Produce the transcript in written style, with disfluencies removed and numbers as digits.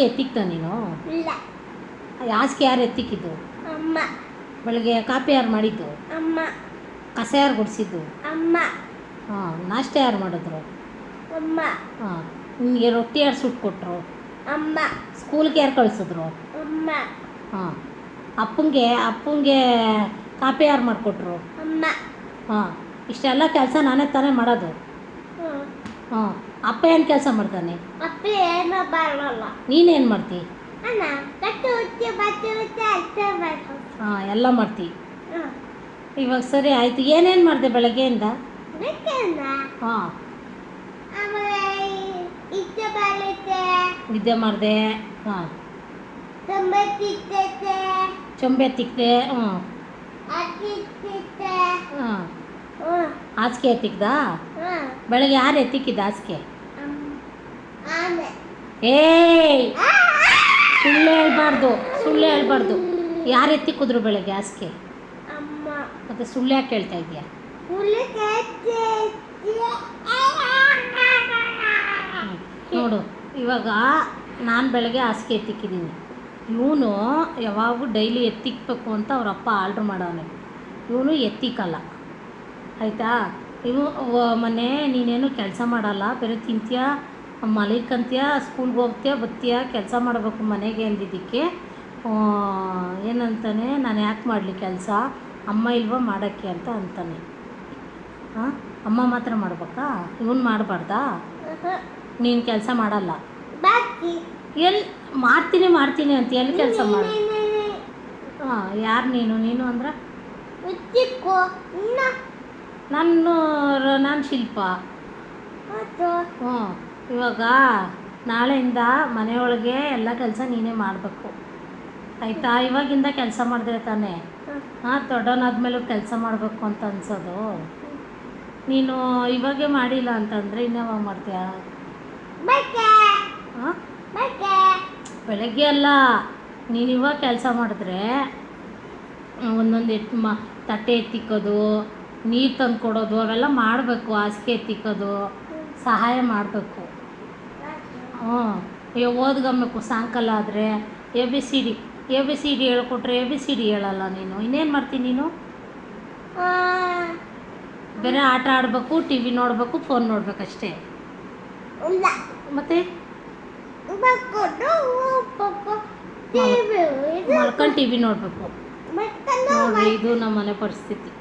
ಎತ್ತಿಕ್ತ ನೀನು? ಇಲ್ಲ. ಹಾಸಿಗೆ ಯಾರು ಎತ್ತಿಕ್ಕಿದ್ದು? ಅಮ್ಮ. ಬೆಳಗ್ಗೆ ಕಾಪಿ ಯಾರು ಮಾಡಿದ್ದು? ಅಮ್ಮ. ಕಸ ಯಾರು ಗುಡಿಸಿದ್ದು? ಅಮ್ಮ. ಹಾಂ. ನಾಷ್ಟ ಯಾರು ಮಾಡಿದ್ರು? ಅಮ್ಮ. ಹಾಂ. ನಿನಗೆ ರೊಟ್ಟಿ ಯಾರು ಸುಟ್ಕೊಟ್ರು? ಅಮ್ಮ. ಸ್ಕೂಲ್ಗೆ ಯಾರು ಕಳಿಸಿದ್ರು? ಅಮ್ಮ. ಹಾಂ. ಅಪ್ಪಂಗೆ ಕಾಪಿ ಯಾರು ಮಾಡಿಕೊಟ್ರು? ಅಮ್ಮ. ಹಾಂ. ಇಷ್ಟೆಲ್ಲ ಕೆಲಸ ನಾನೇ ತಾನೇ ಮಾಡೋದು. ಹಾಂ. ಅಪ್ಪ ಏನು ಕೆಲಸ ಮಾಡ್ತಾನೆ? ಅಪ್ಪ ಏನೋ ಬರಲ್ಲ. ನೀನೇನು ಮಾಡ್ತಿ? ಅಣ್ಣ ಕಟ್ಟು ಉಚ್ಚಿ ಬಚ್ಚಿ ಉಚ್ಚಿ ಅಷ್ಟೇ ಬೇಕು. ಹಾಂ, ಎಲ್ಲ ಮಾಡ್ತಿ. ಇವಾಗ ಸರಿ ಆಯಿತು. ಏನೇನು ಮಾಡಿದೆ ಬೆಳಗ್ಗೆಯಿಂದ? ಬೇಕೇನ? ಹಾಂ. ಆಮೇಲೆ ಇಚ್ಚೆ ಬಾಳಿತೆ. ನಿದ್ದೆ ಮಾಡಿದೆ. ಹಾಂ. ತುಂಬೆ ತಿಕ್ಕೈತೆ. ಚೊಂಬೆ ತಿಕ್ದೆ. ಹ್ಞೂ. ಅಕ್ಕಿ ತಿಕ್ಕೈತೆ. ಹಾಂ. ಹಾಸಿಗೆ ಎತ್ತಿಕ್ದಾ? ಬೆಳಗ್ಗೆ ಯಾರು ಎತ್ತಿಕ್ಕಿದ್ದ ಹಾಸಿಗೆ? ಆನೆ. ಏಯ್, ಸುಳ್ಳು ಹೇಳ್ಬಾರ್ದು. ಯಾರು ಎತ್ತಿಕ್ಕಿದ್ರು ಬೆಳಗ್ಗೆ ಹಾಸಿಗೆ? ಅಮ್ಮ. ಮತ್ತೆ ಸುಳ್ಳು ಯಾಕೆ ಹೇಳ್ತಾ ಇದೆಯಾ? ನೋಡು, ಇವಾಗ ನಾನು ಬೆಳಗ್ಗೆ ಹಾಸಿಗೆ ಎತ್ತಿಕ್ಕಿದ್ದೀನಿ. ಇವನು ಯಾವಾಗೂ ಡೈಲಿ ಎತ್ತಿಕ್ಬೇಕು ಅಂತ ಅವ್ರ ಅಪ್ಪ ಆರ್ಡ್ರ್ ಮಾಡವನೆ. ಇವನು ಎತ್ತಿಕ್ಕಲ್ಲ, ಆಯಿತಾ? ಮೊನ್ನೆ ನೀನೇನು ಕೆಲಸ ಮಾಡಲ್ಲ, ಬೇರೆ ತಿಂತೀಯ, ಮಲಿಕಂತೀಯ, ಸ್ಕೂಲ್ಗೆ ಹೋಗ್ತೀಯ, ಬರ್ತೀಯ, ಕೆಲಸ ಮಾಡಬೇಕು ಮನೆಗೆ ಅಂದಿದ್ದಕ್ಕೆ ಏನಂತಾನೆ, ನಾನು ಯಾಕೆ ಮಾಡಲಿ ಕೆಲಸ, ಅಮ್ಮ ಇಲ್ವ ಮಾಡೋಕ್ಕೆ ಅಂತ ಅಂತಾನೆ. ಹಾಂ, ಅಮ್ಮ ಮಾತ್ರ ಮಾಡ್ಬೇಕಾ? ಇವನು ಮಾಡಬಾರ್ದಾ? ನೀನು ಕೆಲಸ ಮಾಡಲ್ಲ. ಎಲ್ಲಿ ಮಾಡ್ತೀನಿ ಅಂತ ಎಲ್ಲಿ ಕೆಲಸ ಮಾಡು? ಹಾಂ. ಯಾರು ನೀನು ಅಂದ್ರೆ? ನಾನು ಶಿಲ್ಪ. ಹ್ಞೂ. ಇವಾಗ ನಾಳೆಯಿಂದ ಮನೆಯೊಳಗೆ ಎಲ್ಲ ಕೆಲಸ ನೀನೇ ಮಾಡಬೇಕು, ಆಯಿತಾ? ಇವಾಗಿಂದ ಕೆಲಸ ಮಾಡಿದ್ರೆ ತಾನೇ ಹಾಂ ದೊಡ್ಡವನಾದ್ಮೇಲೂ ಕೆಲಸ ಮಾಡಬೇಕು ಅಂತ ಅನ್ಸೋದು. ನೀನು ಇವಾಗೇ ಮಾಡಿಲ್ಲ ಅಂತಂದರೆ ಇನ್ಯಾವಾಗ ಮಾಡ್ತೀಯ? ಹಾಂ, ಬೆಳಗ್ಗೆ ಅಲ್ಲ, ನೀನು ಇವಾಗ ಕೆಲಸ ಮಾಡಿದ್ರೆ ಒಂದೊಂದು ತಟ್ಟೆ ಎತ್ತಿಕ್ಕೋದು, ನೀರು ತಂದು ಕೊಡೋದು ಅವೆಲ್ಲ ಮಾಡಬೇಕು. ಹಾಸಿಗೆ ಎತ್ತಿಕ್ಕೋದು ಸಹಾಯ ಮಾಡಬೇಕು. ಹ್ಞೂ. ಓದ್ಕೊಬೇಕು. ಸಾಯಂಕಾಲ ಆದರೆ ಎ ಬಿ ಸಿ ಡಿ ಹೇಳ್ಕೊಟ್ರೆ ABCD ಹೇಳಲ್ಲ ನೀನು. ಇನ್ನೇನು ಮಾಡ್ತೀನಿ ನೀನು? ಬೇರೆ ಆಟ ಆಡಬೇಕು, TV ನೋಡಬೇಕು, ಫೋನ್ ನೋಡ್ಬೇಕಷ್ಟೇ. ಮತ್ತೆ ಮಲ್ಕೊಂಡು TV ನೋಡಬೇಕು. ನೋಡ್ರಿ, ಇದು ನಮ್ಮ ಮನೆ ಪರಿಸ್ಥಿತಿ.